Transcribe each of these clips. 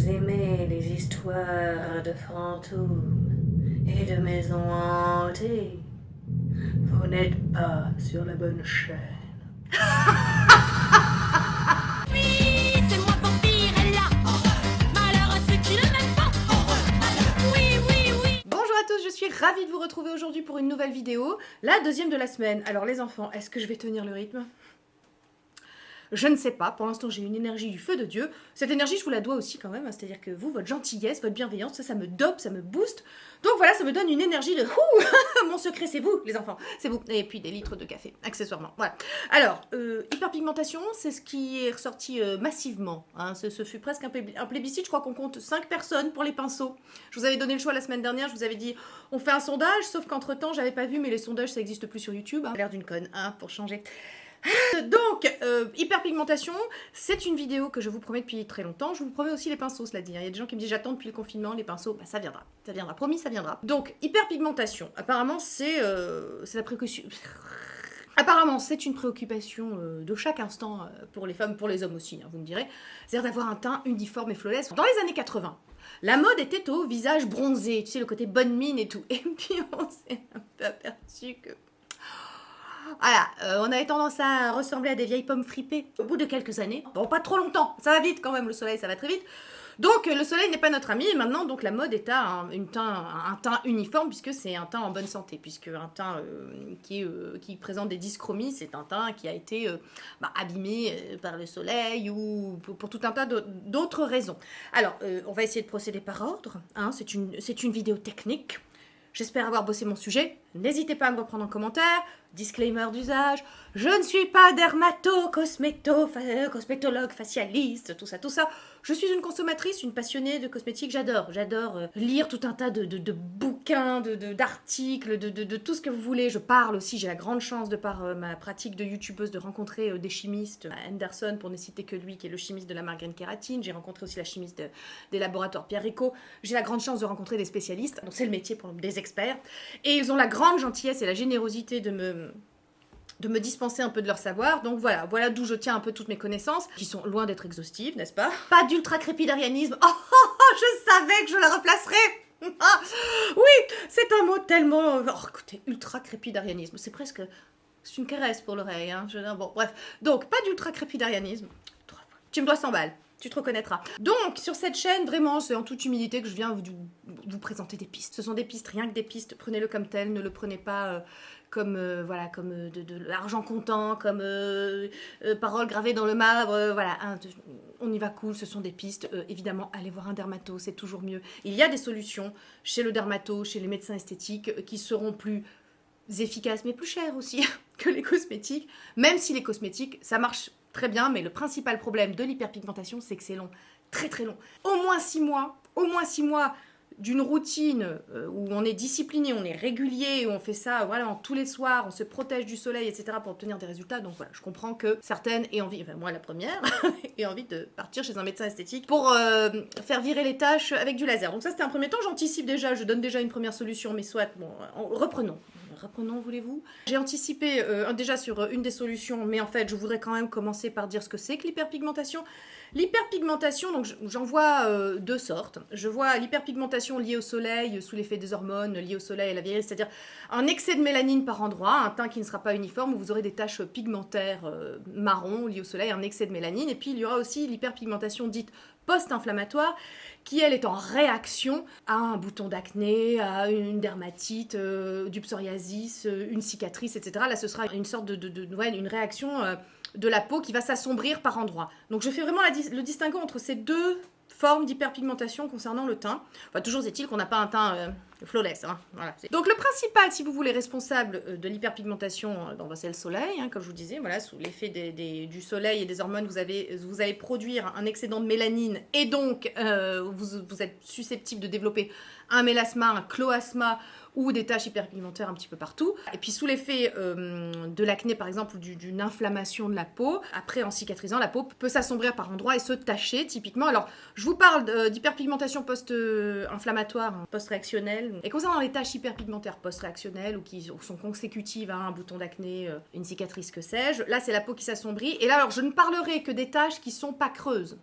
Vous aimez les histoires de fantômes et de maisons hantées? Vous n'êtes pas sur la bonne chaîne. Oui, c'est moi vampire, elle là. Malheur à ceux qui ne m'aiment pas. Oui, oui, oui. Bonjour à tous, je suis ravie de vous retrouver aujourd'hui pour une nouvelle vidéo, la deuxième de la semaine. Alors les enfants, est-ce que je vais tenir le rythme ? Je ne sais pas, pour l'instant j'ai une énergie du feu de Dieu. Cette énergie je vous la dois aussi quand même, hein. C'est-à-dire que vous, votre gentillesse, votre bienveillance, ça me dope, ça me booste. Donc voilà, ça me donne une énergie de ouh, mon secret c'est vous les enfants, c'est vous. Et puis des litres de café, accessoirement. Voilà. Alors, hyperpigmentation, c'est ce qui est ressorti massivement. Hein. Ce fut presque un plébiscite, je crois qu'on compte 5 personnes pour les pinceaux. Je vous avais donné le choix la semaine dernière, je vous avais dit on fait un sondage, sauf qu'entre temps j'avais pas vu, mais les sondages ça existe plus sur YouTube. Hein. L'air d'une conne, hein, pour changer. Donc, hyperpigmentation, c'est une vidéo que je vous promets depuis très longtemps. Je vous promets aussi les pinceaux, cela dit. Il y a des gens qui me disent j'attends depuis le confinement, les pinceaux, bah, ça viendra, promis, ça viendra. Donc, hyperpigmentation, apparemment c'est la précaution. Apparemment, c'est une préoccupation de chaque instant pour les femmes, pour les hommes aussi, hein, vous me direz. C'est-à-dire d'avoir un teint uniforme et flawless. Dans les années 80, la mode était au visage bronzé, tu sais, le côté bonne mine et tout. Et puis, on s'est un peu aperçu que... Voilà, on avait tendance à ressembler à des vieilles pommes fripées au bout de quelques années. Bon, pas trop longtemps, ça va vite quand même, le soleil, ça va très vite. Donc, le soleil n'est pas notre ami, et maintenant, donc, la mode est à un teint uniforme, puisque c'est un teint en bonne santé, puisque un teint qui présente des dyschromies, c'est un teint qui a été abîmé par le soleil, ou pour tout un tas d'autres raisons. Alors, on va essayer de procéder par ordre, hein, c'est une vidéo technique. J'espère avoir bossé mon sujet. N'hésitez pas à me reprendre en commentaire. Disclaimer d'usage. Je ne suis pas cosmétologue, facialiste, tout ça. Je suis une consommatrice, une passionnée de cosmétiques. J'adore lire tout un tas de bouquins, d'articles, de tout ce que vous voulez. Je parle aussi, j'ai la grande chance de par ma pratique de youtubeuse de rencontrer des chimistes. Anderson, pour ne citer que lui, qui est le chimiste de la margarine kératine. J'ai rencontré aussi la chimiste des laboratoires Pierre Rico. J'ai la grande chance de rencontrer des spécialistes. Donc c'est le métier pour des experts. Et ils ont la grande gentillesse et la générosité de me dispenser un peu de leur savoir. Donc voilà d'où je tiens un peu toutes mes connaissances, qui sont loin d'être exhaustives, n'est-ce pas? Pas d'ultra-crépidarianisme. Je savais que je la replacerais. Oui, c'est un mot tellement... écoutez, ultra-crépidarianisme, c'est une caresse pour l'oreille, hein. Bon, bref. Donc, pas d'ultra-crépidarianisme. Tu me dois 100 balles. Tu te reconnaîtras. Donc, sur cette chaîne, vraiment, c'est en toute humilité que je viens vous présenter des pistes. Ce sont des pistes, rien que des pistes. Prenez-le comme tel, ne le prenez pas comme de l'argent comptant, comme paroles gravées dans le marbre. Voilà, hein, on y va cool, ce sont des pistes. Évidemment, allez voir un dermato, c'est toujours mieux. Il y a des solutions chez le dermato, chez les médecins esthétiques, qui seront plus efficaces, mais plus chères aussi que les cosmétiques. Même si les cosmétiques, ça marche très bien, mais le principal problème de l'hyperpigmentation, c'est que c'est long, très très long. Au moins 6 mois d'une routine où on est discipliné, on est régulier, où on fait ça tous les soirs, on se protège du soleil, etc. pour obtenir des résultats. Donc voilà, je comprends que certaines aient envie, enfin moi la première, aient envie de partir chez un médecin esthétique pour faire virer les taches avec du laser. Donc ça c'était un premier temps, j'anticipe déjà, je donne déjà une première solution, mais soit, bon, reprenons, voulez-vous. J'ai anticipé déjà sur une des solutions, mais en fait, je voudrais quand même commencer par dire ce que c'est que l'hyperpigmentation. L'hyperpigmentation, donc j'en vois deux sortes. Je vois l'hyperpigmentation liée au soleil, sous l'effet des hormones, liée au soleil et à la vieillesse, c'est-à-dire un excès de mélanine par endroit, un teint qui ne sera pas uniforme, où vous aurez des taches pigmentaires marron liées au soleil, un excès de mélanine. Et puis, il y aura aussi l'hyperpigmentation dite post-inflammatoire, qui elle est en réaction à un bouton d'acné, à une dermatite, du psoriasis, une cicatrice, etc. Là, ce sera une sorte une réaction de la peau qui va s'assombrir par endroits. Donc, je fais vraiment le distinguo entre ces deux formes d'hyperpigmentation concernant le teint. Enfin, toujours est-il qu'on n'a pas un teint flawless. Hein. Voilà. Donc le principal, si vous voulez, responsable de l'hyperpigmentation, c'est le soleil, hein, comme je vous disais. Voilà, sous l'effet du soleil et des hormones, vous allez produire un excédent de mélanine et donc vous êtes susceptible de développer un mélasma, un cloasma ou des taches hyperpigmentaires un petit peu partout. Et puis sous l'effet de l'acné par exemple ou d'une inflammation de la peau, après en cicatrisant, la peau peut s'assombrir par endroits et se tacher typiquement. Alors je vous parle d'hyperpigmentation post-inflammatoire, post-réactionnelle. Et concernant les taches hyperpigmentaires post-réactionnelles ou qui sont consécutives à un bouton d'acné, une cicatrice, que sais-je, là c'est la peau qui s'assombrit. Et là alors je ne parlerai que des taches qui sont pas creuses.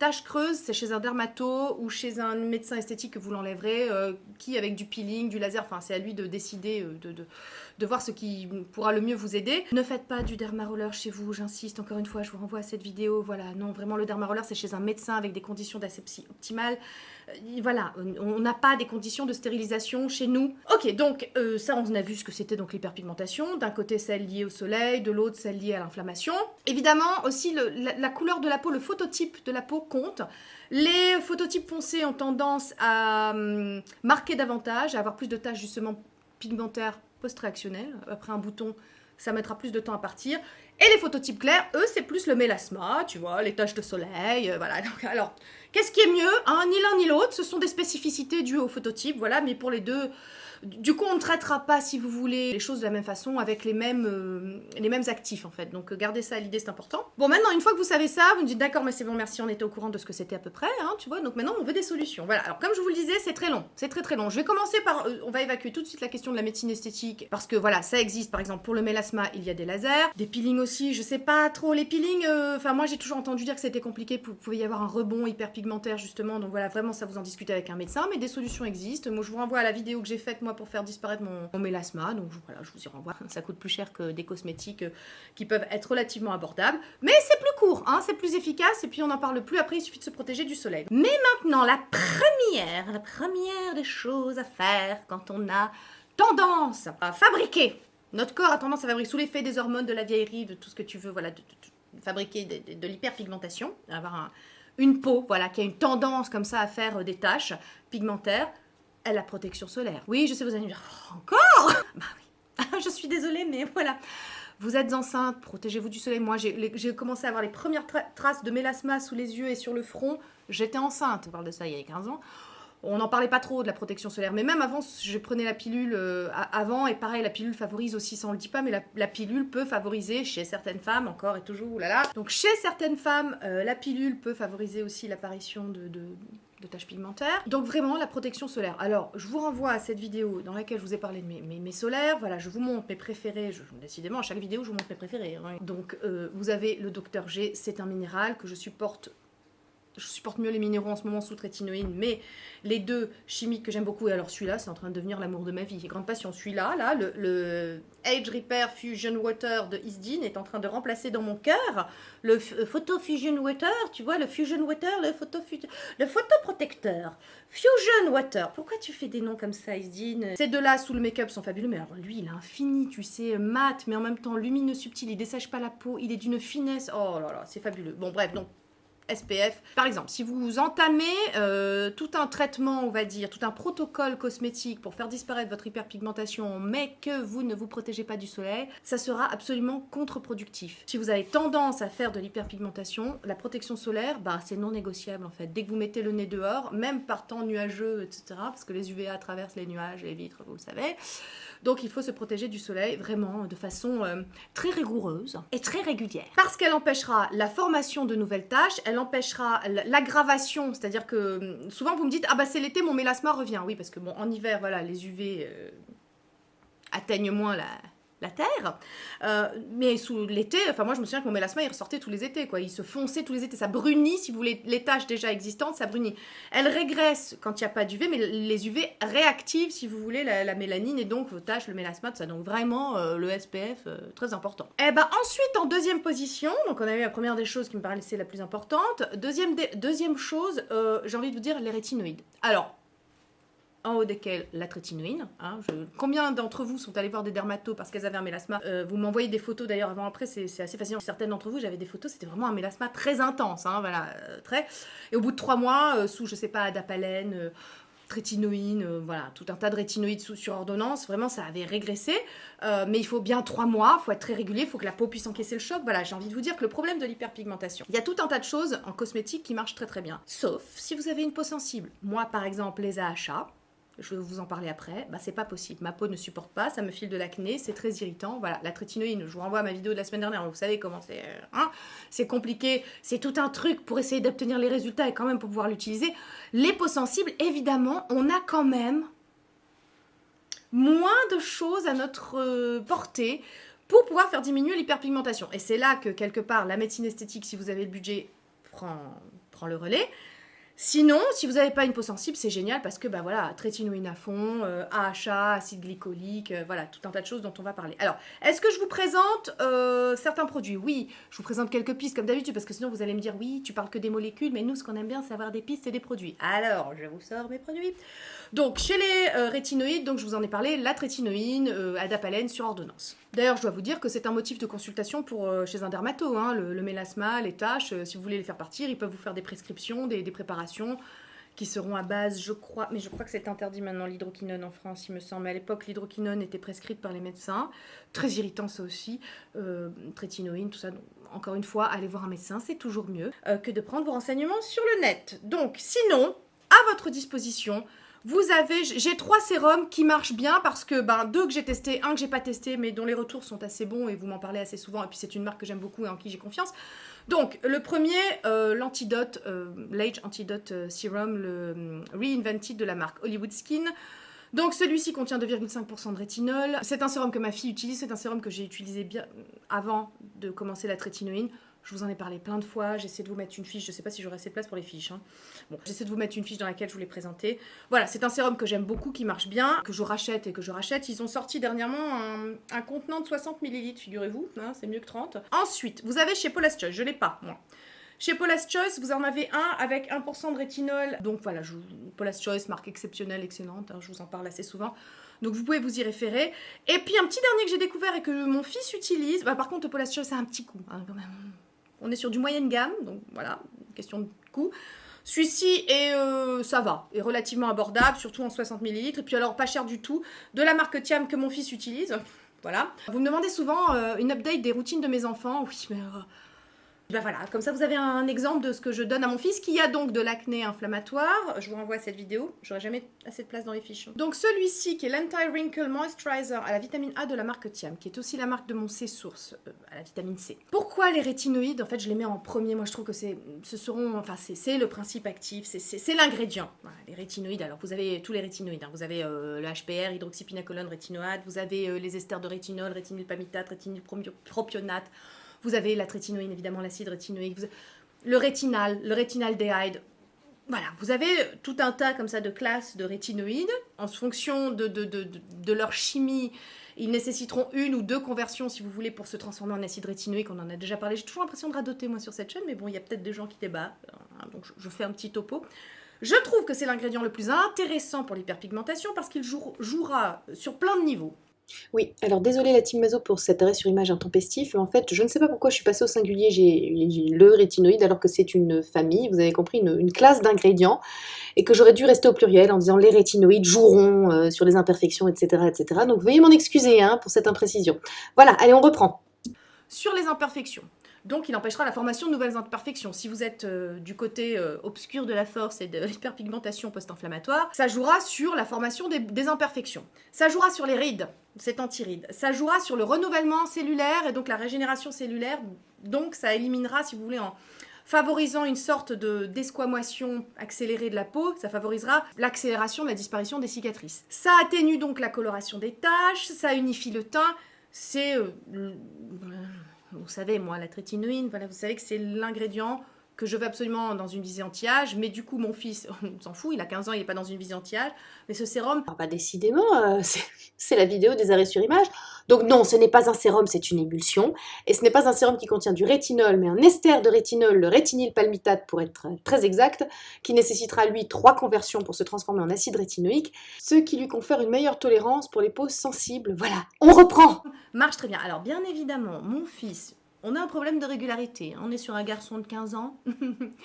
tache creuse, c'est chez un dermato ou chez un médecin esthétique que vous l'enlèverez, qui avec du peeling, du laser, enfin c'est à lui de décider, de voir ce qui pourra le mieux vous aider. Ne faites pas du dermaroller chez vous, j'insiste, encore une fois, je vous renvoie à cette vidéo, voilà, non, vraiment le dermaroller c'est chez un médecin avec des conditions d'asepsie optimales. Voilà, on n'a pas des conditions de stérilisation chez nous. Ok, donc ça on a vu ce que c'était donc l'hyperpigmentation, d'un côté celle liée au soleil, de l'autre celle liée à l'inflammation. Évidemment aussi la couleur de la peau, le phototype de la peau compte. Les phototypes foncés ont tendance à marquer davantage, à avoir plus de taches justement pigmentaires post-réactionnelles. Après un bouton, ça mettra plus de temps à partir. Et les phototypes clairs, eux, c'est plus le mélasma, tu vois, les taches de soleil, voilà. Donc, alors, qu'est-ce qui est mieux, hein? Ni l'un ni l'autre, ce sont des spécificités dues au phototype, voilà, mais pour les deux, du coup, on ne traitera pas, si vous voulez, les choses de la même façon, avec les mêmes actifs, en fait. Donc, gardez ça à l'idée, c'est important. Bon, maintenant, une fois que vous savez ça, vous me dites, d'accord, mais c'est bon, merci, on était au courant de ce que c'était à peu près, hein, tu vois, donc maintenant, on veut des solutions. Voilà, alors, comme je vous le disais, c'est très long, c'est très très long. Je vais commencer par, on va évacuer tout de suite la question de la médecine esthétique, parce que, voilà, ça existe, par exemple, pour le mélasma, il y a des lasers, des peelings aussi, je sais pas trop, les peelings, enfin, moi, j'ai toujours entendu dire que c'était compliqué, vous pouvez y avoir un rebond hyperpigmentaire, justement, donc voilà, vraiment, ça vous en discutez avec un médecin, mais des solutions existent. Moi, je vous renvoie à la vidéo que j'ai faite, moi, pour faire disparaître mon mélasma, donc voilà, je vous y renvoie. Ça coûte plus cher que des cosmétiques qui peuvent être relativement abordables, mais c'est plus court, hein, c'est plus efficace, et puis on n'en parle plus après, il suffit de se protéger du soleil. Mais maintenant, la première des choses à faire quand on a tendance à fabriquer, notre corps a tendance à fabriquer sous l'effet des hormones, de la vieillerie, de tout ce que tu veux, voilà, de fabriquer de l'hyperpigmentation, avoir une peau, voilà, qui a une tendance comme ça à faire des taches pigmentaires. La protection solaire. Oui, je sais, vous allez me dire, oh, encore? Bah oui, je suis désolée, mais voilà. Vous êtes enceinte, protégez-vous du soleil. Moi, j'ai commencé à avoir les premières traces de mélasma sous les yeux et sur le front. J'étais enceinte, on parle de ça il y a 15 ans. On n'en parlait pas trop de la protection solaire, mais même avant, je prenais la pilule avant, et pareil, la pilule favorise aussi, ça on le dit pas, mais la pilule peut favoriser chez certaines femmes, encore et toujours, oulala. Donc chez certaines femmes, la pilule peut favoriser aussi l'apparition de taches pigmentaires. Donc vraiment la protection solaire. Alors je vous renvoie à cette vidéo dans laquelle je vous ai parlé de mes solaires. Voilà, je vous montre mes préférés. Décidément, à chaque vidéo, je vous montre mes préférés. Hein. Donc vous avez le Dr G, c'est un minéral que je supporte. Je supporte mieux les minéraux en ce moment sous trétinoïne, mais les deux chimiques que j'aime beaucoup, et alors celui-là, c'est en train de devenir l'amour de ma vie. Grande passion, celui-là, là, le Age Repair Fusion Water de Isdin est en train de remplacer dans mon cœur le Photo Fusion Water, tu vois, le Fusion Water, le photoprotecteur. Fusion Water, pourquoi tu fais des noms comme ça, Isdin? Ces deux-là, sous le make-up, sont fabuleux, mais alors lui, il est infini, tu sais, mat, mais en même temps lumineux, subtil, il dessèche pas la peau, il est d'une finesse, oh là là, c'est fabuleux. Bon, bref, donc, SPF. Par exemple, si vous entamez tout un traitement, on va dire, tout un protocole cosmétique pour faire disparaître votre hyperpigmentation, mais que vous ne vous protégez pas du soleil, ça sera absolument contre-productif. Si vous avez tendance à faire de l'hyperpigmentation, la protection solaire, bah, c'est non négociable en fait. Dès que vous mettez le nez dehors, même par temps nuageux, etc., parce que les UVA traversent les nuages, les vitres, vous le savez. Donc il faut se protéger du soleil vraiment de façon très rigoureuse et très régulière. Parce qu'elle empêchera la formation de nouvelles taches, elle empêchera l'aggravation, c'est-à-dire que souvent vous me dites « Ah bah c'est l'été, mon mélasma revient ». Oui, parce que bon, en hiver, voilà, les UV atteignent moins la terre, mais sous l'été, enfin moi je me souviens que mon mélasma il ressortait tous les étés, quoi. Il se fonçait tous les étés, ça brunit, si vous voulez, les taches déjà existantes, ça brunit. Elle régresse quand il n'y a pas d'UV, mais les UV réactivent, si vous voulez, la mélanine, et donc vos taches, le mélasma, tout ça, donc vraiment le SPF, très important. Et ben ensuite, en deuxième position, donc on a eu la première des choses qui me paraissait la plus importante, deuxième chose, j'ai envie de vous dire, les rétinoïdes. Alors, en haut desquels la trétinoïne. Hein, combien d'entre vous sont allés voir des dermatos parce qu'elles avaient un mélasma? Vous m'envoyez des photos d'ailleurs avant-après, c'est assez fascinant. Certaines d'entre vous, j'avais des photos, c'était vraiment un mélasma très intense. Hein, voilà, très. Et au bout de 3 mois, sous, je sais pas, adapalène, trétinoïne, voilà, tout un tas de rétinoïdes sur ordonnance, vraiment ça avait régressé. Mais il faut bien 3 mois, il faut être très régulier, il faut que la peau puisse encaisser le choc. Voilà, j'ai envie de vous dire que le problème de l'hyperpigmentation, il y a tout un tas de choses en cosmétique qui marchent très très bien. Sauf si vous avez une peau sensible. Moi, par exemple, les AHA, je vais vous en parler après, bah c'est pas possible, ma peau ne supporte pas, ça me file de l'acné, c'est très irritant, voilà, la trétinoïne, je vous renvoie à ma vidéo de la semaine dernière, vous savez comment c'est, hein, c'est compliqué, c'est tout un truc pour essayer d'obtenir les résultats et quand même pour pouvoir l'utiliser. Les peaux sensibles, évidemment, on a quand même moins de choses à notre portée pour pouvoir faire diminuer l'hyperpigmentation, et c'est là que quelque part, la médecine esthétique, si vous avez le budget, prend prend le relais. Sinon, si vous n'avez pas une peau sensible, c'est génial parce que, bah voilà, trétinoïne à fond, AHA, acide glycolique, voilà, tout un tas de choses dont on va parler. Alors, est-ce que je vous présente certains produits? Oui, je vous présente quelques pistes comme d'habitude parce que sinon vous allez me dire, oui, tu parles que des molécules, mais nous, ce qu'on aime bien, c'est avoir des pistes et des produits. Alors, je vous sors mes produits. Donc, chez les rétinoïdes, donc je vous en ai parlé, la trétinoïne, adapalène sur ordonnance. D'ailleurs, je dois vous dire que c'est un motif de consultation pour chez un dermato, hein, le mélasma, les taches, si vous voulez les faire partir, ils peuvent vous faire des prescriptions, des préparations qui seront à base, je crois, mais je crois que c'est interdit maintenant l'hydroquinone en France, il me semble. Mais à l'époque, l'hydroquinone était prescrite par les médecins. Très irritant ça aussi, trétinoïne, tout ça. Donc, encore une fois, allez voir un médecin, c'est toujours mieux que de prendre vos renseignements sur le net. Donc, sinon, à votre disposition, j'ai 3 sérums qui marchent bien parce que 2 que j'ai testés, 1 que j'ai pas testé mais dont les retours sont assez bons et vous m'en parlez assez souvent et puis c'est une marque que j'aime beaucoup et en qui j'ai confiance. Donc le premier, l'antidote, l'Age Antidote Serum, le Reinvented de la marque Hollywood Skin. Donc celui-ci contient 2,5% de rétinol. C'est un sérum que ma fille utilise, c'est un sérum que j'ai utilisé bien avant de commencer la trétinoïne. Je vous en ai parlé plein de fois, j'essaie de vous mettre une fiche, je ne sais pas si j'aurai assez de place pour les fiches. Hein. Bon, j'essaie de vous mettre une fiche dans laquelle je vous l'ai présenté. Voilà, c'est un sérum que j'aime beaucoup, qui marche bien, que je rachète et que je rachète. Ils ont sorti dernièrement un contenant de 60 ml, figurez-vous, hein, c'est mieux que 30. Ensuite, vous avez chez Paula's Choice, je ne l'ai pas, moi. Chez Paula's Choice, vous en avez un avec 1% de rétinol. Donc voilà, Paula's Choice, marque exceptionnelle, excellente, hein, je vous en parle assez souvent. Donc vous pouvez vous y référer. Et puis un petit dernier que j'ai découvert et que mon fils utilise. Par contre, Paula's Choice, c'est un petit coup, hein, quand même. On est sur du moyenne gamme, donc voilà, question de coût. Celui-ci ça va, est relativement abordable, surtout en 60 ml. Et puis alors, pas cher du tout, de la marque Thiam que mon fils utilise. Voilà. Vous me demandez souvent une update des routines de mes enfants. Oui, mais voilà, comme ça vous avez un exemple de ce que je donne à mon fils qui a donc de l'acné inflammatoire. Je vous renvoie à cette vidéo, j'aurai jamais assez de place dans les fiches. Donc celui-ci qui est l'Anti-Wrinkle Moisturizer à la vitamine A de la marque Thiam, qui est aussi la marque de mon C-Source à la vitamine C. Pourquoi les rétinoïdes? En fait, je les mets en premier. Moi, je trouve que c'est le principe actif, c'est l'ingrédient. Voilà, les rétinoïdes, alors vous avez tous les rétinoïdes. Hein. Vous avez le HPR, hydroxypinacolone rétinoate, vous avez les esters de rétinol, rétinylpalmitate, rétinylpropionate. Vous avez la trétinoïne, évidemment, l'acide rétinoïque, le rétinaldéhyde. Voilà, vous avez tout un tas comme ça de classes de rétinoïdes. En fonction de leur chimie, ils nécessiteront 1 ou 2 conversions, si vous voulez, pour se transformer en acide rétinoïque. On en a déjà parlé. J'ai toujours l'impression de radoter, moi, sur cette chaîne, mais bon, il y a peut-être des gens qui débattent. Donc, je fais un petit topo. Je trouve que c'est l'ingrédient le plus intéressant pour l'hyperpigmentation parce qu'il jouera sur plein de niveaux. Oui, alors désolée la team Mazo pour cet arrêt sur image intempestif, mais en fait je ne sais pas pourquoi je suis passée au singulier, j'ai le rétinoïde alors que c'est une famille, vous avez compris, une classe d'ingrédients, et que j'aurais dû rester au pluriel en disant les rétinoïdes joueront sur les imperfections, etc., etc. Donc veuillez m'en excuser hein, pour cette imprécision. Voilà, allez on reprend. Sur les imperfections. Donc il empêchera la formation de nouvelles imperfections. Si vous êtes du côté obscur de la force et de l'hyperpigmentation post-inflammatoire, ça jouera sur la formation des imperfections. Ça jouera sur les rides, c'est anti-rides. Ça jouera sur le renouvellement cellulaire et donc la régénération cellulaire. Donc ça éliminera, si vous voulez, en favorisant une sorte d'esquamation accélérée de la peau, ça favorisera l'accélération de la disparition des cicatrices. Ça atténue donc la coloration des taches, ça unifie le teint, c'est... vous savez, moi, la trétinoïne, voilà, vous savez que c'est l'ingrédient que je veux absolument dans une visée anti-âge, mais du coup, mon fils, on s'en fout, il a 15 ans, il n'est pas dans une visée anti-âge, mais ce sérum... Alors, décidément, c'est la vidéo des arrêts sur image. Donc non, ce n'est pas un sérum, c'est une émulsion, et ce n'est pas un sérum qui contient du rétinol, mais un ester de rétinol, le rétinylpalmitate pour être très exact, qui nécessitera lui 3 conversions pour se transformer en acide rétinoïque, ce qui lui confère une meilleure tolérance pour les peaux sensibles. Voilà, on reprend. Marche très bien. Alors bien évidemment, mon fils... On a un problème de régularité, on est sur un garçon de 15 ans,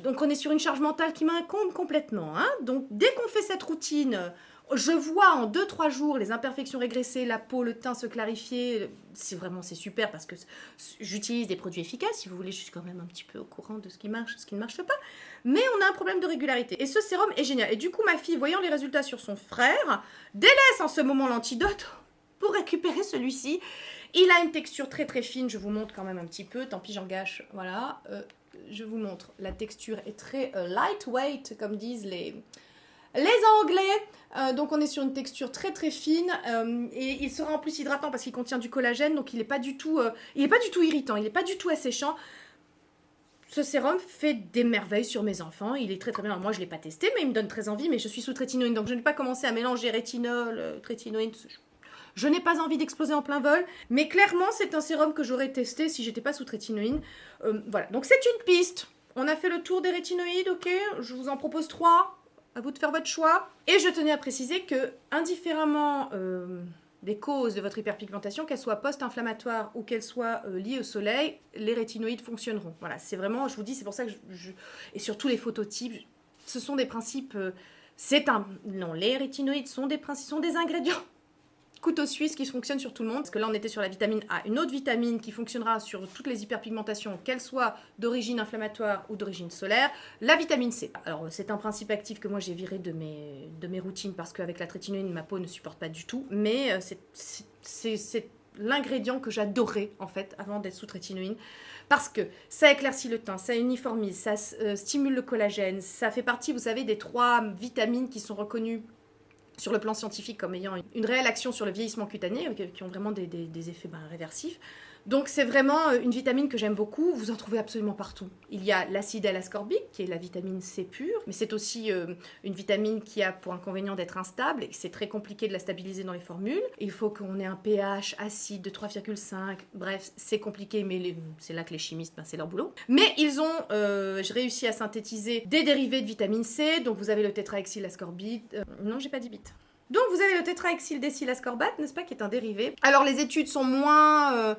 donc on est sur une charge mentale qui m'incombe complètement. Hein. Donc dès qu'on fait cette routine, je vois en 2-3 jours les imperfections régresser, la peau, le teint se clarifier, c'est super parce que j'utilise des produits efficaces, si vous voulez, je suis quand même un petit peu au courant de ce qui marche, ce qui ne marche pas, mais on a un problème de régularité. Et ce sérum est génial. Et du coup, ma fille, voyant les résultats sur son frère, délaisse en ce moment l'antidote pour récupérer celui-ci. Il a une texture très très fine, je vous montre quand même un petit peu, tant pis j'en gâche, voilà, je vous montre, la texture est très lightweight comme disent les Anglais, donc on est sur une texture très très fine et il sera en plus hydratant parce qu'il contient du collagène, donc il n'est pas du tout irritant, il n'est pas du tout asséchant. ce sérum fait des merveilles sur mes enfants. Il est très très bien. Alors, moi, je ne l'ai pas testé, mais il me donne très envie. Mais je suis sous trétinoïne, donc je n'ai pas commencé à mélanger rétinol, trétinoïne. Je n'ai pas envie d'exploser en plein vol. Mais clairement, c'est un sérum que j'aurais testé si j'étais pas sous trétinoïne. Voilà, donc c'est une piste. On a fait le tour des rétinoïdes, ok. Je vous en propose 3. À vous de faire votre choix. Et je tenais à préciser que, indifféremment des causes de votre hyperpigmentation, qu'elles soient post-inflammatoires ou qu'elles soient liées au soleil, les rétinoïdes fonctionneront. Voilà, c'est vraiment, je vous dis, c'est pour ça que et surtout les phototypes, ce sont des principes... Non, les rétinoïdes sont des ingrédients couteau suisse qui fonctionne sur tout le monde. Parce que là, on était sur la vitamine A. Une autre vitamine qui fonctionnera sur toutes les hyperpigmentations, qu'elles soient d'origine inflammatoire ou d'origine solaire, la vitamine C. Alors, c'est un principe actif que moi, j'ai viré de mes routines parce qu'avec la trétinoïne, ma peau ne supporte pas du tout. Mais c'est l'ingrédient que j'adorais, en fait, avant d'être sous trétinoïne. Parce que ça éclaircit le teint, ça uniformise, ça stimule le collagène. Ça fait partie, vous savez, des 3 vitamines qui sont reconnues sur le plan scientifique comme ayant une réelle action sur le vieillissement cutané, qui ont vraiment des effets réversifs. Donc c'est vraiment une vitamine que j'aime beaucoup, vous en trouvez absolument partout. Il y a l'acide L-ascorbique, qui est la vitamine C pure, mais c'est aussi une vitamine qui a pour inconvénient d'être instable, et c'est très compliqué de la stabiliser dans les formules. Il faut qu'on ait un pH acide de 3,5, bref, c'est compliqué, mais c'est là que les chimistes, c'est leur boulot. Mais ils ont réussi à synthétiser des dérivés de vitamine C, donc vous avez le tétrahexylascorbate, non j'ai pas dit bite. Donc vous avez le tétrahexyldécylascorbate, n'est-ce pas, qui est un dérivé. Alors les études sont moins...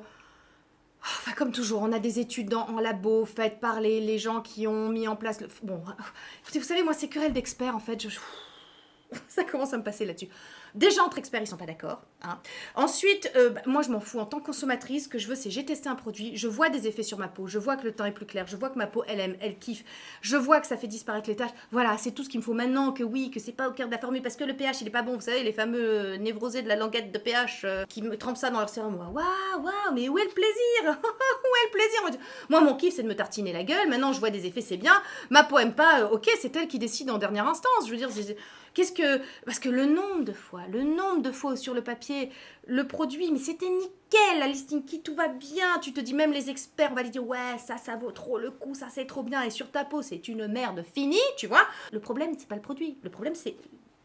Enfin, comme toujours, on a des études en labo faites par les gens qui ont mis en place... Bon, écoutez, vous savez, moi, c'est querelle d'experts, en fait. Ça commence à me passer là-dessus. Déjà, entre experts, ils sont pas d'accord. Hein. Ensuite, moi, je m'en fous. En tant que consommatrice, ce que je veux, c'est j'ai testé un produit, je vois des effets sur ma peau, je vois que le teint est plus clair, je vois que ma peau, elle aime, elle kiffe, je vois que ça fait disparaître les taches. Voilà, c'est tout ce qu'il me faut maintenant, que oui, que c'est pas au cœur de la formule, parce que le pH, il est pas bon. Vous savez, les fameux névrosés de la languette de pH qui me trempent ça dans leur sérum. Waouh, mais où est le plaisir? Où est le plaisir? Moi, mon kiff, c'est de me tartiner la gueule. Maintenant, je vois des effets, c'est bien. Ma peau aime pas, ok, c'est elle qui décide en dernière instance. Je veux dire, parce que le nombre de fois sur le papier, le produit, mais c'était nickel, la listing kit, tout va bien. Tu te dis, même les experts, on va lui dire, ouais, ça vaut trop le coup, ça c'est trop bien. Et sur ta peau, c'est une merde finie, tu vois. Le problème, c'est pas le produit. Le problème, c'est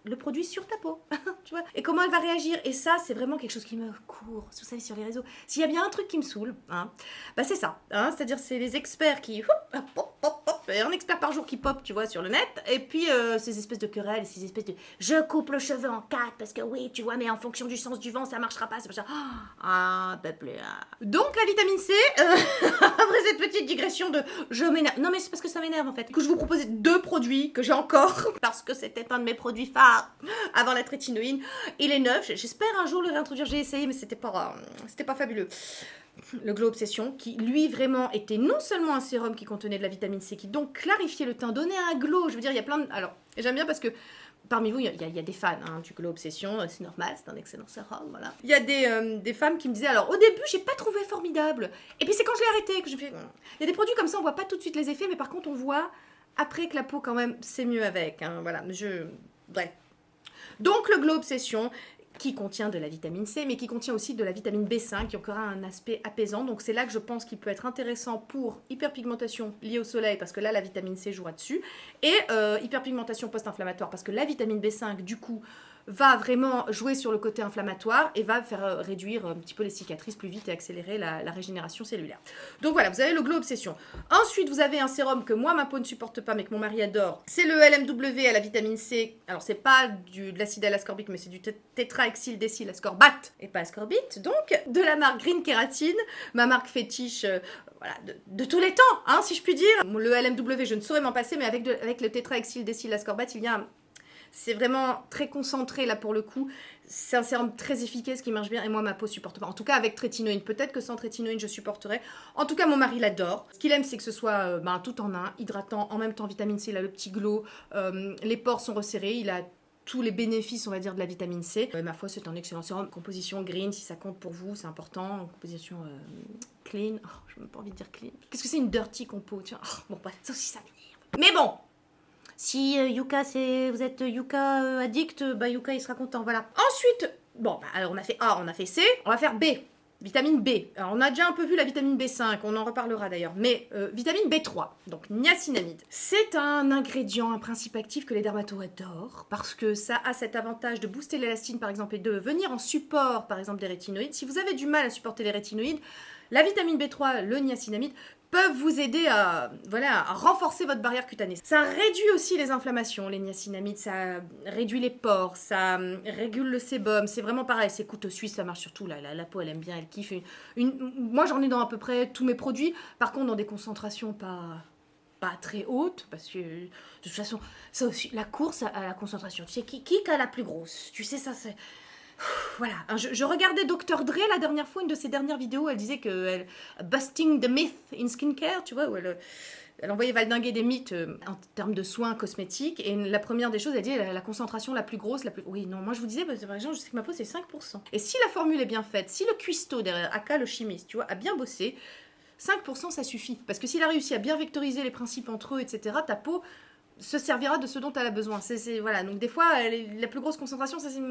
le produit sur ta peau, tu vois. Et comment elle va réagir. Et ça, c'est vraiment quelque chose qui me court, vous savez, sur les réseaux. S'il y a bien un truc qui me saoule, hein, bah c'est ça. Hein, c'est-à-dire, c'est les experts qui... un expert par jour qui pop, tu vois, sur le net, et puis ces espèces de querelles, ces espèces de je coupe le cheveu en 4 parce que oui, tu vois, mais en fonction du sens du vent, ça marchera pas, c'est pas ça. Ah, peuple. Donc la vitamine C, après cette petite digression de je m'énerve. Non, mais c'est parce que ça m'énerve en fait. Du coup, je vous propose 2 produits que j'ai encore, parce que c'était un de mes produits phares avant la trétinoïne. Il est neuf, j'espère un jour le réintroduire, j'ai essayé, mais c'était pas fabuleux. Le Glow Obsession, qui lui vraiment était non seulement un sérum qui contenait de la vitamine C, qui donc clarifiait le teint, donnait un glow. Je veux dire, il y a plein de... Alors, j'aime bien parce que parmi vous, il y a des fans hein, du Glow Obsession, c'est normal, c'est un excellent sérum, voilà. Il y a des femmes qui me disaient, alors au début, j'ai pas trouvé formidable. Et puis c'est quand je l'ai arrêté que j'ai fait... Il y a des produits comme ça, on voit pas tout de suite les effets, mais par contre, on voit après que la peau, quand même, c'est mieux avec. Hein, voilà, bref. Donc, le Glow Obsession... qui contient de la vitamine C, mais qui contient aussi de la vitamine B5, qui aura un aspect apaisant. Donc c'est là que je pense qu'il peut être intéressant pour hyperpigmentation liée au soleil, parce que là, la vitamine C jouera dessus, et hyperpigmentation post-inflammatoire, parce que la vitamine B5, du coup, va vraiment jouer sur le côté inflammatoire et va faire réduire un petit peu les cicatrices plus vite et accélérer la régénération cellulaire. Donc voilà, vous avez le Glow Obsession. Ensuite, vous avez un sérum que moi, ma peau ne supporte pas, mais que mon mari adore. C'est le LMW à la vitamine C. Alors, c'est pas de l'acide L-ascorbique, mais c'est du tétrahexyldécylascorbate et pas ascorbite. Donc, de la marque Green Kératine, ma marque fétiche... Voilà, de tous les temps, hein, si je puis dire. Le LMW, je ne saurais m'en passer, mais avec le tétrahexyldécylascorbate, il y a un... C'est vraiment très concentré là pour le coup. C'est un sérum très efficace qui marche bien et moi ma peau supporte pas. En tout cas avec trétinoïne. Peut-être que sans trétinoïne je supporterais. En tout cas mon mari l'adore. Ce qu'il aime c'est que ce soit tout en un, hydratant, en même temps vitamine C, il a le petit glow. Les pores sont resserrés, il a tous les bénéfices on va dire de la vitamine C. Ma foi c'est un excellent sérum. Composition green si ça compte pour vous, c'est important. Composition clean. Oh, je n'ai même pas envie de dire clean. Qu'est-ce que c'est une dirty compo? Tiens. Oh, bon bref, ça aussi ça m'énerve. Mais bon. Si Yuka, vous êtes Yuka addict, Yuka il sera content, voilà. Ensuite, bon, alors on a fait A, on a fait C, on va faire B. Vitamine B. Alors, on a déjà un peu vu la vitamine B5, on en reparlera d'ailleurs. Mais vitamine B3, donc niacinamide. C'est un ingrédient, un principe actif que les dermatos adorent parce que ça a cet avantage de booster l'élastine par exemple et de venir en support par exemple des rétinoïdes. Si vous avez du mal à supporter les rétinoïdes, la vitamine B3, le niacinamide peuvent vous aider à renforcer votre barrière cutanée. Ça réduit aussi les inflammations, les niacinamides, ça réduit les pores, ça régule le sébum, c'est vraiment pareil, c'est couteau suisse, ça marche surtout, la peau elle aime bien, elle kiffe. Moi j'en ai dans à peu près tous mes produits, par contre dans des concentrations pas très hautes, parce que de toute façon, ça aussi, la course à la concentration, tu sais, qui a la plus grosse, tu sais, ça c'est... Voilà, je regardais Dr. Dre la dernière fois, une de ses dernières vidéos, elle disait que busting the myth in skincare, tu vois, où elle envoyait valdinguer des mythes en termes de soins cosmétiques, et la première des choses, elle dit la concentration la plus grosse, Oui, non, moi je vous disais, par exemple, je sais que ma peau c'est 5%. Et si la formule est bien faite, si le cuistot derrière, aka le chimiste, tu vois, a bien bossé, 5% ça suffit. Parce que s'il a réussi à bien vectoriser les principes entre eux, etc., ta peau se servira de ce dont elle a besoin. Voilà, donc des fois, la plus grosse concentration, ça c'est...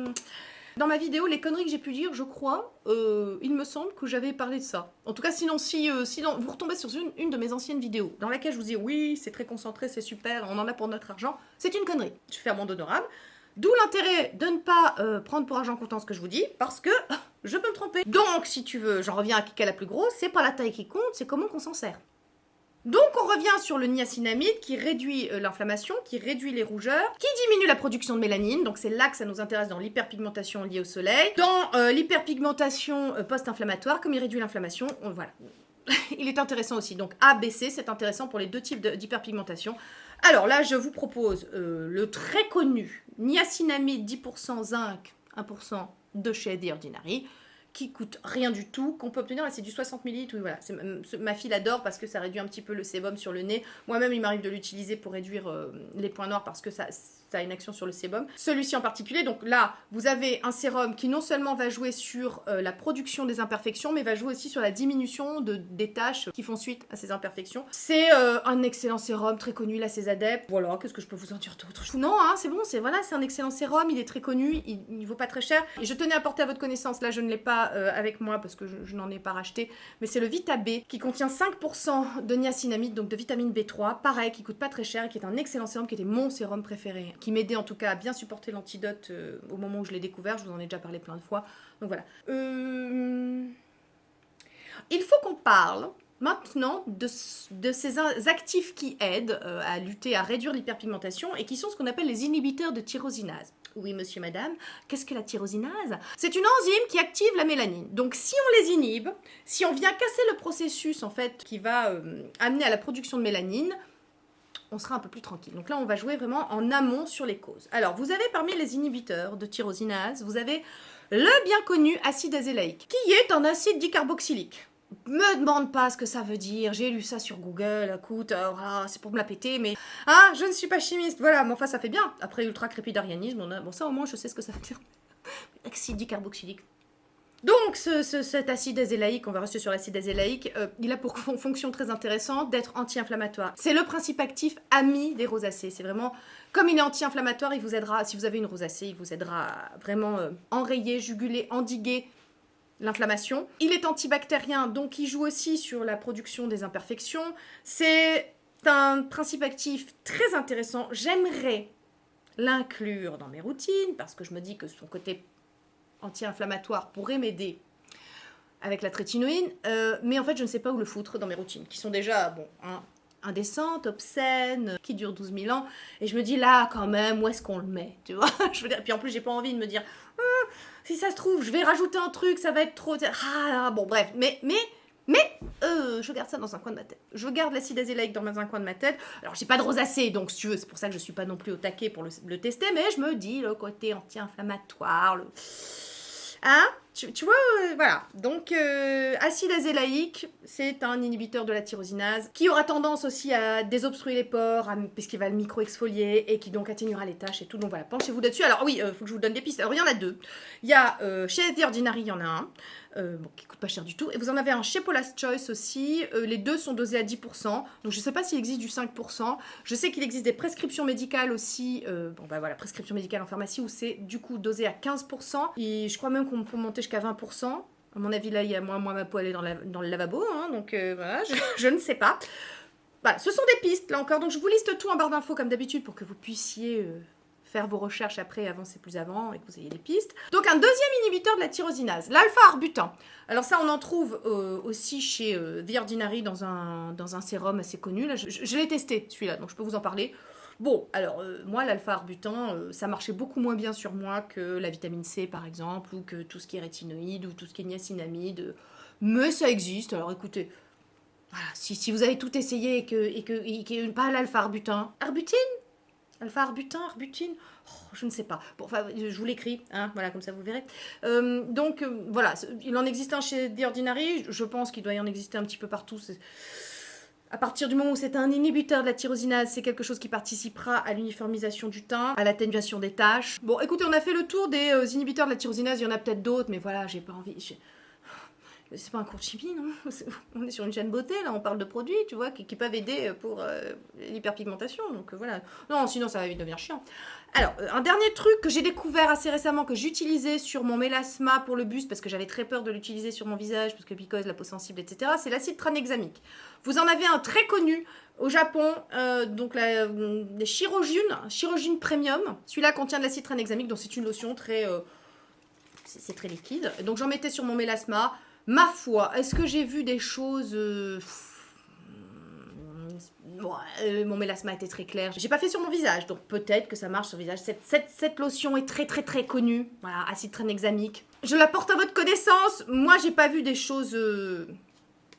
Dans ma vidéo, les conneries que j'ai pu dire, je crois, il me semble que j'avais parlé de ça. En tout cas, sinon vous retombez sur une de mes anciennes vidéos, dans laquelle je vous dis, oui, c'est très concentré, c'est super, on en a pour notre argent, c'est une connerie. Je fais amende honorable. D'où l'intérêt de ne pas prendre pour argent comptant ce que je vous dis, parce que je peux me tromper. Donc, si tu veux, j'en reviens à qui est la plus grosse, c'est pas la taille qui compte, c'est comment qu'on s'en sert. Donc on revient sur le niacinamide qui réduit l'inflammation, qui réduit les rougeurs, qui diminue la production de mélanine, donc c'est là que ça nous intéresse dans l'hyperpigmentation liée au soleil. Dans l'hyperpigmentation post-inflammatoire, comme il réduit l'inflammation, voilà. Il est intéressant aussi, donc A, B, C, c'est intéressant pour les deux types d'hyperpigmentation. Alors là, je vous propose le très connu niacinamide 10% zinc, 1% de chez The Ordinary, qui coûte rien du tout, qu'on peut obtenir, là c'est du 60 ml, oui voilà, ma fille l'adore parce que ça réduit un petit peu le sébum sur le nez, moi-même il m'arrive de l'utiliser pour réduire les points noirs parce que ça a une action sur le sébum. Celui-ci en particulier, donc là, vous avez un sérum qui non seulement va jouer sur la production des imperfections, mais va jouer aussi sur la diminution des taches qui font suite à ces imperfections. C'est un excellent sérum, très connu, là c'est adeptes. Voilà, qu'est-ce que je peux vous en dire d'autre? Non, hein, c'est bon, c'est un excellent sérum, il est très connu, il vaut pas très cher. Et je tenais à porter à votre connaissance, là je ne l'ai pas avec moi parce que je n'en ai pas racheté, mais c'est le Vita B qui contient 5% de niacinamide, donc de vitamine B3, pareil, qui coûte pas très cher et qui est un excellent sérum, qui était mon sérum préféré, qui m'aidait en tout cas à bien supporter l'antidote au moment où je l'ai découvert, je vous en ai déjà parlé plein de fois, donc voilà. Il faut qu'on parle maintenant de ces actifs qui aident à lutter, à réduire l'hyperpigmentation et qui sont ce qu'on appelle les inhibiteurs de tyrosinase. Oui, monsieur, madame, qu'est-ce que la tyrosinase? C'est une enzyme qui active la mélanine. Donc, si on les inhibe, si on vient casser le processus, en fait, qui va amener à la production de mélanine, on sera un peu plus tranquille. Donc là, on va jouer vraiment en amont sur les causes. Alors, vous avez parmi les inhibiteurs de tyrosinase, vous avez le bien connu acide azélaïque, qui est un acide dicarboxylique. Me demande pas ce que ça veut dire, j'ai lu ça sur Google, écoute, c'est pour me la péter, mais... Ah, je ne suis pas chimiste, voilà, mais enfin ça fait bien. Après ultra-crépidarianisme, bon ça au moins je sais ce que ça veut dire. Acide dicarboxylique. Donc cet acide azélaïque, on va rester sur l'acide azélaïque, il a pour fonction très intéressante d'être anti-inflammatoire. C'est le principe actif ami des rosacées, c'est vraiment... Comme il est anti-inflammatoire, il vous aidera, si vous avez une rosacée, il vous aidera à vraiment enrayer, juguler, endiguer l'inflammation. Il est antibactérien, donc il joue aussi sur la production des imperfections. C'est un principe actif très intéressant. J'aimerais l'inclure dans mes routines, parce que je me dis que son côté anti-inflammatoire pourrait m'aider avec la trétinoïne, mais en fait je ne sais pas où le foutre dans mes routines, qui sont déjà, bon, indécentes, obscènes, qui durent 12 000 ans, et je me dis là, quand même, où est-ce qu'on le met, tu vois? Je veux dire, puis en plus, j'ai pas envie de me dire, si ça se trouve, je vais rajouter un truc, ça va être trop... bon, bref, mais je garde ça dans un coin de ma tête. Je garde l'acide azélaïque dans un coin de ma tête. Alors, j'ai pas de rosacée, donc si tu veux, c'est pour ça que je suis pas non plus au taquet pour le tester, mais je me dis, le côté anti-inflammatoire, Hein? Tu vois, voilà. Donc, acide azélaïque, c'est un inhibiteur de la tyrosinase qui aura tendance aussi à désobstruer les pores, puisqu'il va le micro-exfolier et qui donc atténuera les taches et tout. Donc voilà, penchez-vous là-dessus. Alors oui, faut que je vous donne des pistes. Alors il y en a deux. Il y a chez The Ordinary, il y en a un. Qui coûte pas cher du tout. Et vous en avez un chez Paula's Choice aussi. Les deux sont dosés à 10%. Donc je sais pas s'il existe du 5%. Je sais qu'il existe des prescriptions médicales aussi. Prescription médicale en pharmacie où c'est du coup dosé à 15%. Et je crois même qu'on peut monter jusqu'à 20%. À mon avis, là, il y a moi ma peau, elle est dans le lavabo, hein, donc voilà, je ne sais pas. Voilà, ce sont des pistes, là encore, donc je vous liste tout en barre d'infos comme d'habitude pour que vous puissiez faire vos recherches après, avancer plus avant et que vous ayez des pistes. Donc un deuxième inhibiteur de la tyrosinase, l'alpha-arbutin. Alors ça, on en trouve aussi chez The Ordinary dans un sérum assez connu. Là, je l'ai testé, celui-là, donc je peux vous en parler. Bon, alors moi, l'alpha-arbutin, ça marchait beaucoup moins bien sur moi que la vitamine C, par exemple, ou que tout ce qui est rétinoïde, ou tout ce qui est niacinamide. Mais ça existe, alors écoutez... Voilà, si vous avez tout essayé et que pas l'alpha-arbutin... Arbutine ? Alpha-arbutin, arbutine, je ne sais pas. Bon, enfin, je vous l'écris, hein, voilà, comme ça vous verrez. Donc, voilà, il en existe un chez The Ordinary, je pense qu'il doit y en exister un petit peu partout. À partir du moment où c'est un inhibiteur de la tyrosinase, c'est quelque chose qui participera à l'uniformisation du teint, à l'atténuation des taches. Bon, écoutez, on a fait le tour des inhibiteurs de la tyrosinase, il y en a peut-être d'autres, mais voilà, j'ai pas envie... C'est pas un cours de chimie, non? On est sur une chaîne beauté, là, on parle de produits, tu vois, qui peuvent aider pour l'hyperpigmentation. Donc voilà. Non, sinon ça va vite devenir chiant. Alors, un dernier truc que j'ai découvert assez récemment, que j'utilisais sur mon mélasma pour le buste, parce que j'avais très peur de l'utiliser sur mon visage, parce que because, la peau sensible, etc., c'est l'acide tranexamique. Vous en avez un très connu au Japon, donc les Chirogune Premium. Celui-là contient de l'acide tranexamique, donc c'est une lotion très... c'est très liquide. Donc j'en mettais sur mon mélasma. Ma foi, est-ce que j'ai vu des choses... mon mélasma était très clair. J'ai pas fait sur mon visage, donc peut-être que ça marche sur le visage. Cette lotion est très très très connue. Voilà, acide tranexamique. Je la porte à votre connaissance. Moi, j'ai pas vu des choses...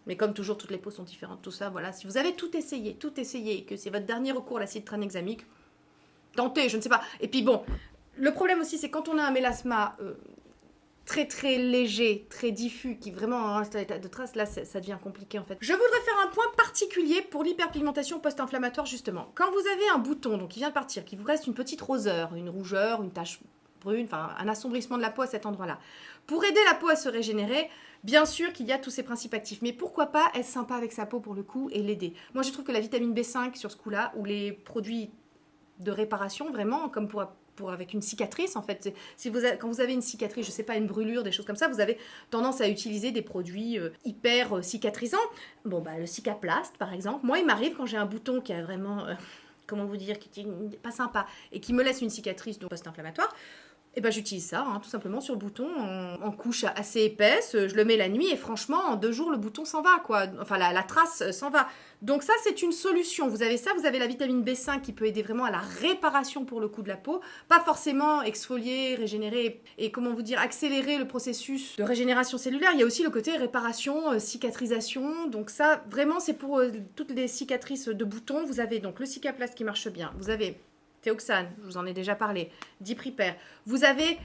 Mais comme toujours, toutes les peaux sont différentes, tout ça, voilà. Si vous avez tout essayé, et que c'est votre dernier recours, l'acide tranexamique, tentez, je ne sais pas. Et puis bon, le problème aussi, c'est quand on a un mélasma... très très léger, très diffus, qui vraiment reste à l'état de trace, là ça devient compliqué en fait. Je voudrais faire un point particulier pour l'hyperpigmentation post-inflammatoire justement. Quand vous avez un bouton donc qui vient de partir, qu'il vous reste une petite roseur, une rougeur, une tache brune, enfin un assombrissement de la peau à cet endroit-là, pour aider la peau à se régénérer, bien sûr qu'il y a tous ces principes actifs, mais pourquoi pas être sympa avec sa peau pour le coup et l'aider. Moi je trouve que la vitamine B5 sur ce coup-là, ou les produits de réparation vraiment, comme pour avec une cicatrice en fait. Quand vous avez une cicatrice, je sais pas, une brûlure, des choses comme ça, vous avez tendance à utiliser des produits hyper cicatrisants. Bon bah le Cicaplast par exemple. Moi il m'arrive quand j'ai un bouton qui a vraiment, comment vous dire, qui est pas sympa et qui me laisse une cicatrice post-inflammatoire. Et ben j'utilise ça, hein, tout simplement sur le bouton, en couche assez épaisse, je le mets la nuit et franchement en 2 jours le bouton s'en va quoi, enfin la trace s'en va. Donc ça c'est une solution, vous avez ça, vous avez la vitamine B5 qui peut aider vraiment à la réparation pour le coup de la peau, pas forcément exfolier, régénérer et comment vous dire, accélérer le processus de régénération cellulaire, il y a aussi le côté réparation, cicatrisation, donc ça vraiment c'est pour toutes les cicatrices de boutons, vous avez donc le Cicaplast qui marche bien, vous avez... Théoxane, je vous en ai déjà parlé, Dipripère. Vous avez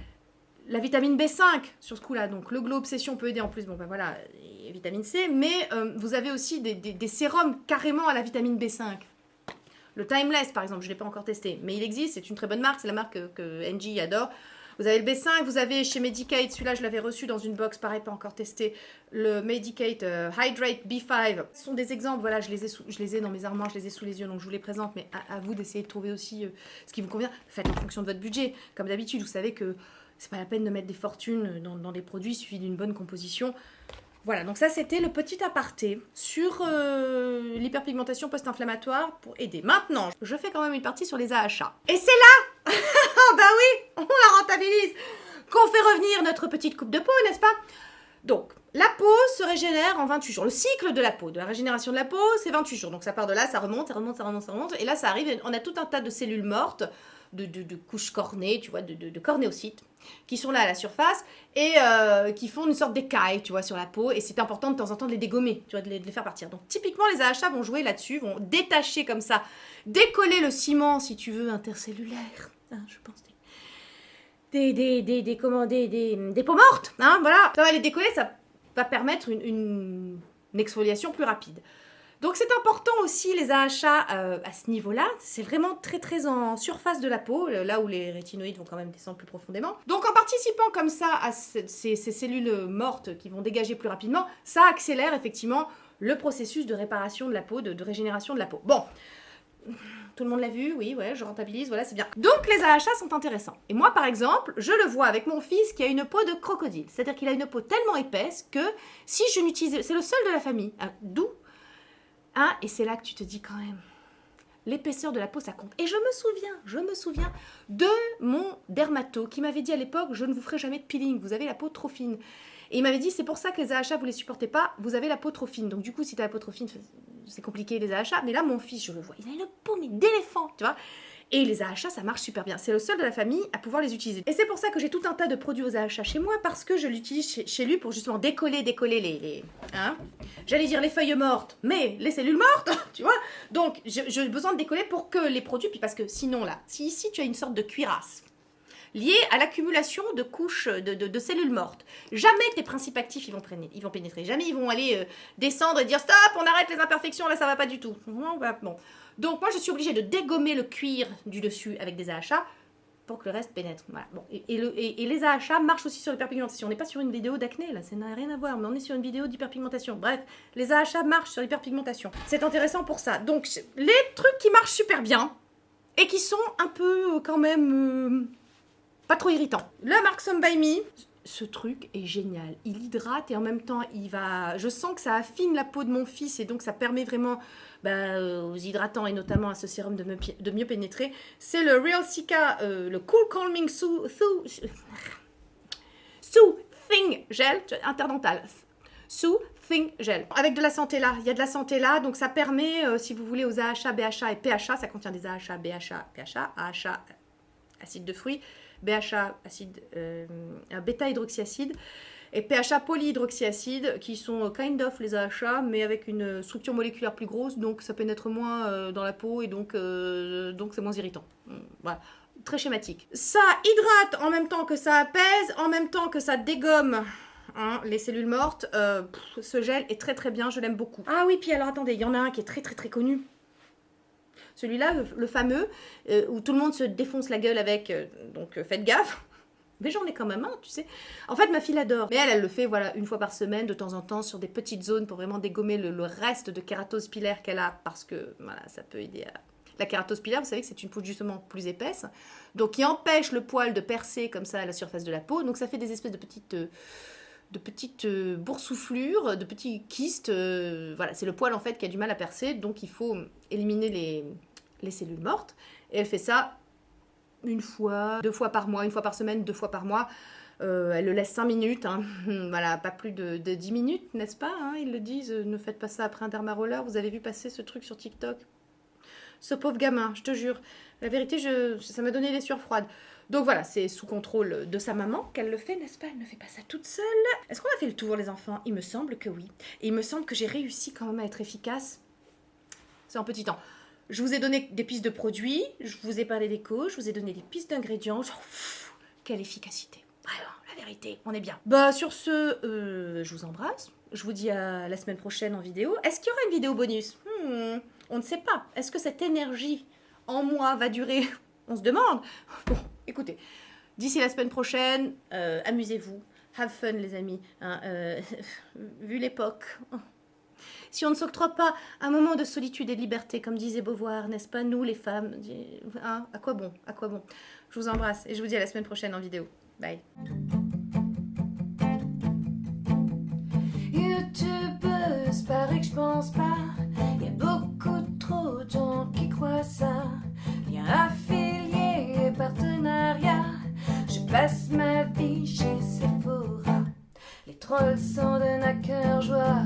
la vitamine B5 sur ce coup-là, donc le Glow Obsession peut aider en plus, bon ben voilà, et vitamine C, mais vous avez aussi des sérums carrément à la vitamine B5. Le Timeless par exemple, je ne l'ai pas encore testé, mais il existe, c'est une très bonne marque, c'est la marque que NG adore. Vous avez le B5, vous avez chez Medicate, celui-là je l'avais reçu dans une box, pareil, pas encore testé, le Medicate Hydrate B5. Ce sont des exemples, voilà, je les ai dans mes armoires, je les ai sous les yeux, donc je vous les présente, mais à vous d'essayer de trouver aussi ce qui vous convient. Faites en fonction de votre budget. Comme d'habitude, vous savez que c'est pas la peine de mettre des fortunes dans des produits, il suffit d'une bonne composition. Voilà, donc ça c'était le petit aparté sur l'hyperpigmentation post-inflammatoire pour aider. Maintenant, je fais quand même une partie sur les AHA. Et c'est là oh bah oui, on la rentabilise, qu'on fait revenir notre petite coupe de peau, n'est-ce pas? Donc, la peau se régénère en 28 jours. Le cycle de la peau, de la régénération de la peau, c'est 28 jours. Donc ça part de là, ça remonte. Et là, ça arrive, on a tout un tas de cellules mortes, de couches cornées, tu vois, de cornéocytes, qui sont là à la surface et qui font une sorte d'écaille, tu vois, sur la peau. Et c'est important de temps en temps de les dégommer, tu vois, de les faire partir. Donc typiquement, les AHA vont jouer là-dessus, vont détacher comme ça, décoller le ciment, si tu veux, intercellulaire. Hein, je pense des peaux mortes, hein, voilà. Ça va les décoller, ça va permettre une exfoliation plus rapide. Donc c'est important aussi les AHA à ce niveau-là, c'est vraiment très très en surface de la peau, là où les rétinoïdes vont quand même descendre plus profondément. Donc en participant comme ça à ces cellules mortes qui vont dégager plus rapidement, ça accélère effectivement le processus de réparation de la peau, de régénération de la peau. Bon, tout le monde l'a vu, oui, ouais, je rentabilise, voilà, c'est bien. Donc les AHA sont intéressants. Et moi, par exemple, je le vois avec mon fils qui a une peau de crocodile. C'est-à-dire qu'il a une peau tellement épaisse que si je n'utilise... C'est le seul de la famille. Hein, d'où hein, et c'est là que tu te dis quand même... L'épaisseur de la peau, ça compte. Et je me souviens de mon dermato qui m'avait dit à l'époque, je ne vous ferai jamais de peeling, vous avez la peau trop fine. Et il m'avait dit, c'est pour ça que les AHA, vous les supportez pas, vous avez la peau trop fine. Donc du coup, si tu as la peau trop fine, c'est compliqué les AHA. Mais là, mon fils, je le vois, il a une peau mais d'éléphant, tu vois. Et les AHA, ça marche super bien. C'est le seul de la famille à pouvoir les utiliser. Et c'est pour ça que j'ai tout un tas de produits aux AHA chez moi, parce que je l'utilise chez lui pour justement décoller les hein. J'allais dire les feuilles mortes, mais les cellules mortes, tu vois. Donc, j'ai besoin de décoller pour que les produits, puis parce que sinon là, si ici tu as une sorte de cuirasse, lié à l'accumulation de couches de cellules mortes. Jamais tes principes actifs ils vont pénétrer. Jamais ils vont aller descendre et dire stop, on arrête les imperfections, là ça va pas du tout. Bon. Donc moi je suis obligée de dégommer le cuir du dessus avec des AHA pour que le reste pénètre. Voilà. Bon. Et les AHA marchent aussi sur l'hyperpigmentation. On n'est pas sur une vidéo d'acné là, ça n'a rien à voir, mais on est sur une vidéo d'hyperpigmentation. Bref, les AHA marchent sur l'hyperpigmentation. C'est intéressant pour ça. Donc les trucs qui marchent super bien et qui sont un peu quand même... pas trop irritant. Le Mark Some by Me, ce truc est génial. Il hydrate et en même temps, il va... Je sens que ça affine la peau de mon fils et donc ça permet vraiment aux hydratants et notamment à ce sérum de mieux pénétrer. C'est le Real Cica, le Cool Calming Soothing Gel, interdental. Soothing Gel. Avec de la santé là, il y a de la santé là, donc ça permet, si vous voulez, aux AHA, BHA et PHA, ça contient des AHA, BHA, PHA, AHA, acide de fruits, BHA, bêta-hydroxyacide, et PHA, polyhydroxyacide, qui sont kind of les AHA, mais avec une structure moléculaire plus grosse, donc ça pénètre moins dans la peau, et donc c'est moins irritant. Voilà. Très schématique. Ça hydrate en même temps que ça apaise, en même temps que ça dégomme hein, les cellules mortes. Ce gel est très très bien, je l'aime beaucoup. Ah oui, puis alors attendez, il y en a un qui est très très très connu. Celui-là, le fameux, où tout le monde se défonce la gueule avec, donc faites gaffe. Mais j'en ai quand même un, tu sais. En fait, ma fille l'adore. Mais elle le fait, voilà, une fois par semaine, de temps en temps, sur des petites zones pour vraiment dégommer le reste de kératose pilaire qu'elle a, parce que, voilà, ça peut aider à... La kératose pilaire, vous savez que c'est une peau justement plus épaisse, donc qui empêche le poil de percer comme ça à la surface de la peau, donc ça fait des espèces de petites boursouflures, de petits kystes, voilà, c'est le poil en fait qui a du mal à percer, donc il faut éliminer les cellules mortes, et elle fait ça une fois, 2 fois par mois, 1 fois par semaine, 2 fois par mois, elle le laisse 5 minutes, hein. Voilà, pas plus de 10 minutes, n'est-ce pas hein, ils le disent, ne faites pas ça après un dermaroller, vous avez vu passer ce truc sur TikTok, ce pauvre gamin, je te jure, la vérité, ça m'a donné des sueurs froides. Donc voilà, c'est sous contrôle de sa maman qu'elle le fait, n'est-ce pas? Elle ne fait pas ça toute seule. Est-ce qu'on a fait le tour, les enfants? Il me semble que oui. Et il me semble que j'ai réussi quand même à être efficace. C'est en petit temps. Je vous ai donné des pistes de produits, je vous ai parlé des causes, je vous ai donné des pistes d'ingrédients. Genre, quelle efficacité. Vraiment, la vérité, on est bien. Bah sur ce, je vous embrasse. Je vous dis à la semaine prochaine en vidéo. Est-ce qu'il y aura une vidéo bonus? On ne sait pas. Est-ce que cette énergie en moi va durer? On se demande. Bon, écoutez, d'ici la semaine prochaine, amusez-vous. Have fun, les amis. Hein, vu l'époque. Si on ne s'octroie pas un moment de solitude et de liberté, comme disait Beauvoir, n'est-ce pas, nous les femmes, hein, à quoi bon? À quoi bon? Je vous embrasse et je vous dis à la semaine prochaine en vidéo. Bye. YouTubeuse, paraît que je pense pas. Y a beaucoup trop de gens qui croient ça. Lien affilié, partenariat. Je passe ma vie chez Sephora. Les trolls s'en donnent à cœur joie.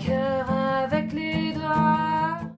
Cœur avec les doigts.